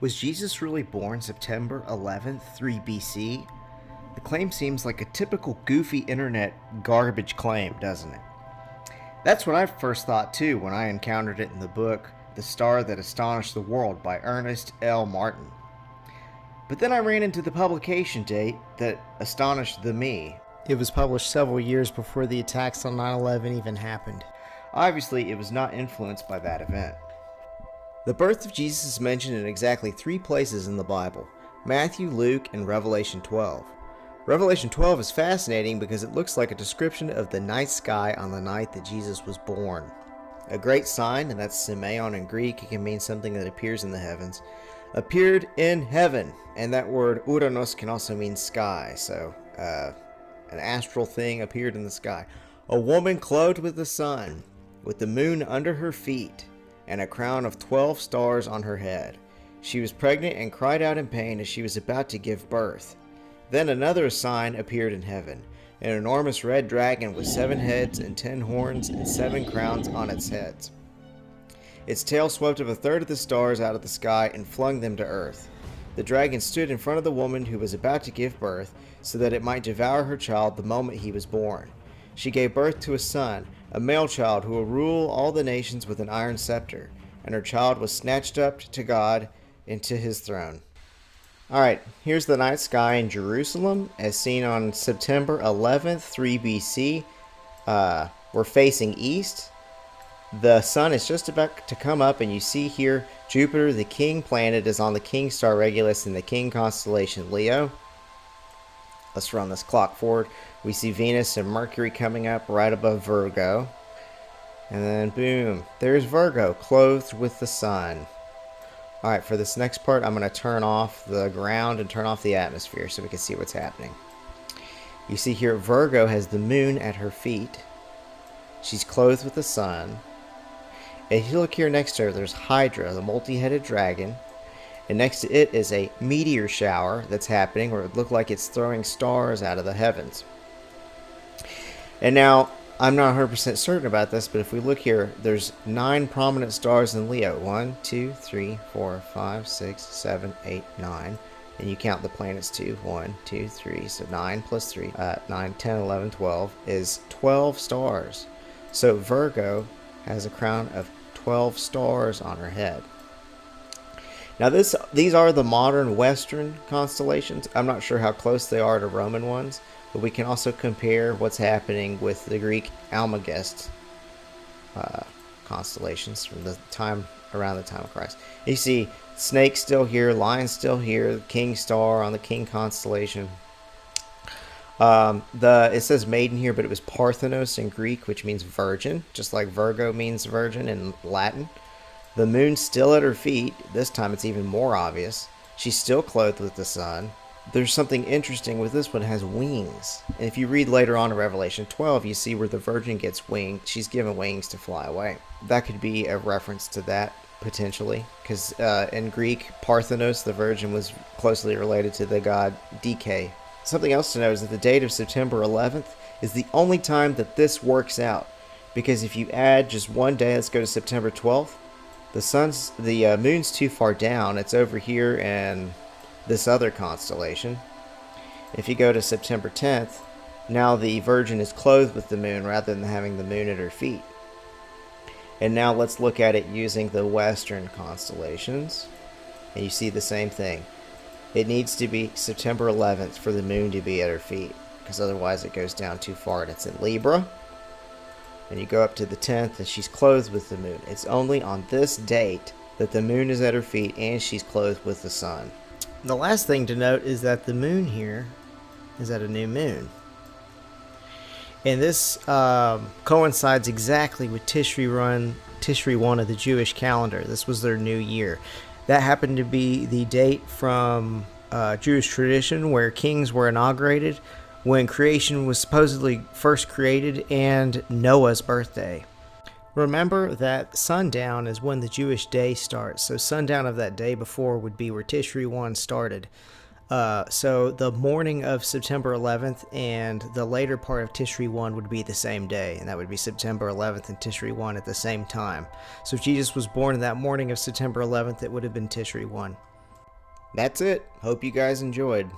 Was Jesus really born September 11th, 3 BC? The claim seems like a typical goofy internet garbage claim, doesn't it? That's what I first thought too when I encountered it in the book The Star That Astonished the World by Ernest L. Martin. But then I ran into the publication date that astonished me. It was published several years before the attacks on 9/11 even happened. Obviously, it was not influenced by that event. The birth of Jesus is mentioned in exactly 3 places in the Bible: Matthew, Luke, and Revelation 12. Revelation 12 is fascinating because it looks like a description of the night sky on the night that Jesus was born. A great sign, and that's semeion in Greek, it can mean something that appears in the heavens, appeared in heaven, and that word uranos can also mean sky, so an astral thing appeared in the sky. A woman clothed with the sun, with the moon under her feet, and a crown of 12 stars on her head. She was pregnant and cried out in pain as she was about to give birth. Then another sign appeared in heaven, an enormous red dragon with 7 heads and 10 horns and 7 crowns on its heads. Its tail swept up a third of the stars out of the sky and flung them to earth. The dragon stood in front of the woman who was about to give birth, so that it might devour her child the moment he was born. She gave birth to a son, a male child who will rule all the nations with an iron scepter, and her child was snatched up to God into his throne. Alright, here's the night sky in Jerusalem as seen on September 11th, 3 BC. We're facing east. The sun is just about to come up, and you see here Jupiter, the king planet, is on the king star Regulus in the king constellation Leo. Let's run this clock forward. We see Venus and Mercury coming up right above Virgo. And then boom, there's Virgo clothed with the sun. Alright, for this next part, I'm going to turn off the ground and turn off the atmosphere so we can see what's happening. You see here Virgo has the moon at her feet. She's clothed with the sun. And if you look here next to her, there's Hydra, the multi-headed dragon. And next to it is a meteor shower that's happening, where it would look like it's throwing stars out of the heavens. And now, I'm not 100% certain about this, but if we look here, there's 9 prominent stars in Leo. 1, 2, 3, 4, 5, 6, 7, 8, 9. And you count the planets too. 1, 2, 3, so 9 plus 3, 9, 10, 11, 12 is 12 stars. So Virgo has a crown of 12 stars on her head. Now these are the modern Western constellations. I'm not sure how close they are to Roman ones, but we can also compare what's happening with the Greek Almagest constellations from the time around the time of Christ. You see Snake still here, Lion still here, King Star on the King constellation. It says maiden here, but it was Parthenos in Greek, which means virgin, just like Virgo means virgin in Latin. The moon's still at her feet. This time it's even more obvious. She's still clothed with the sun. There's something interesting with this one. It has wings. And if you read later on in Revelation 12, you see where the virgin gets wings. She's given wings to fly away. That could be a reference to that, potentially. Because in Greek, Parthenos, the virgin, was closely related to the god Dike. Something else to know is that the date of September 11th is the only time that this works out. Because if you add just one day, let's go to September 12th, the moon's too far down. It's over here in this other constellation. If you go to September 10th, now the Virgin is clothed with the moon rather than having the moon at her feet. And now let's look at it using the Western constellations. And you see the same thing. It needs to be September 11th for the moon to be at her feet, because otherwise it goes down too far, and it's in Libra. And you go up to the 10th and she's clothed with the moon. It's only on this date that the moon is at her feet and she's clothed with the sun. The last thing to note is that the moon here is at a new moon. And this coincides exactly with Tishri 1 of the Jewish calendar. This was their new year. That happened to be the date from Jewish tradition where kings were inaugurated, when creation was supposedly first created, and Noah's birthday. Remember that sundown is when the Jewish day starts, so sundown of that day before would be where Tishri 1 started. So the morning of September 11th and the later part of Tishri 1 would be the same day, and that would be September 11th and Tishri 1 at the same time. So if Jesus was born in that morning of September 11th, it would have been Tishri 1. That's it. Hope you guys enjoyed.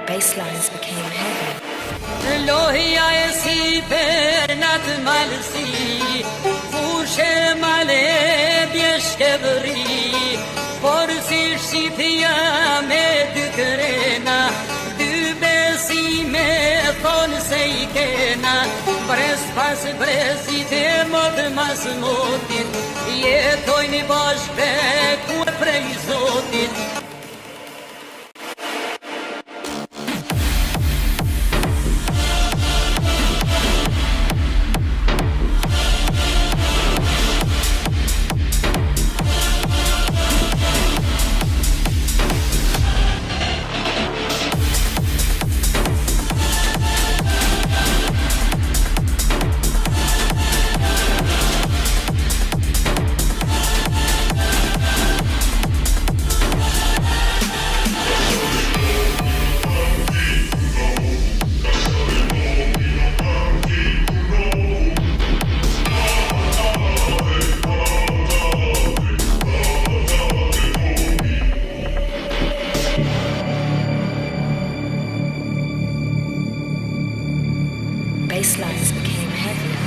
Basslines became heavy. Elohia esi benat malsi Fushe male bieshkevri Porsi shitya me dukrena Du besi me seikena Brez pas brezite mod mas motin Jetojni bashkë ku e prej Zotit Bass lines became heavier.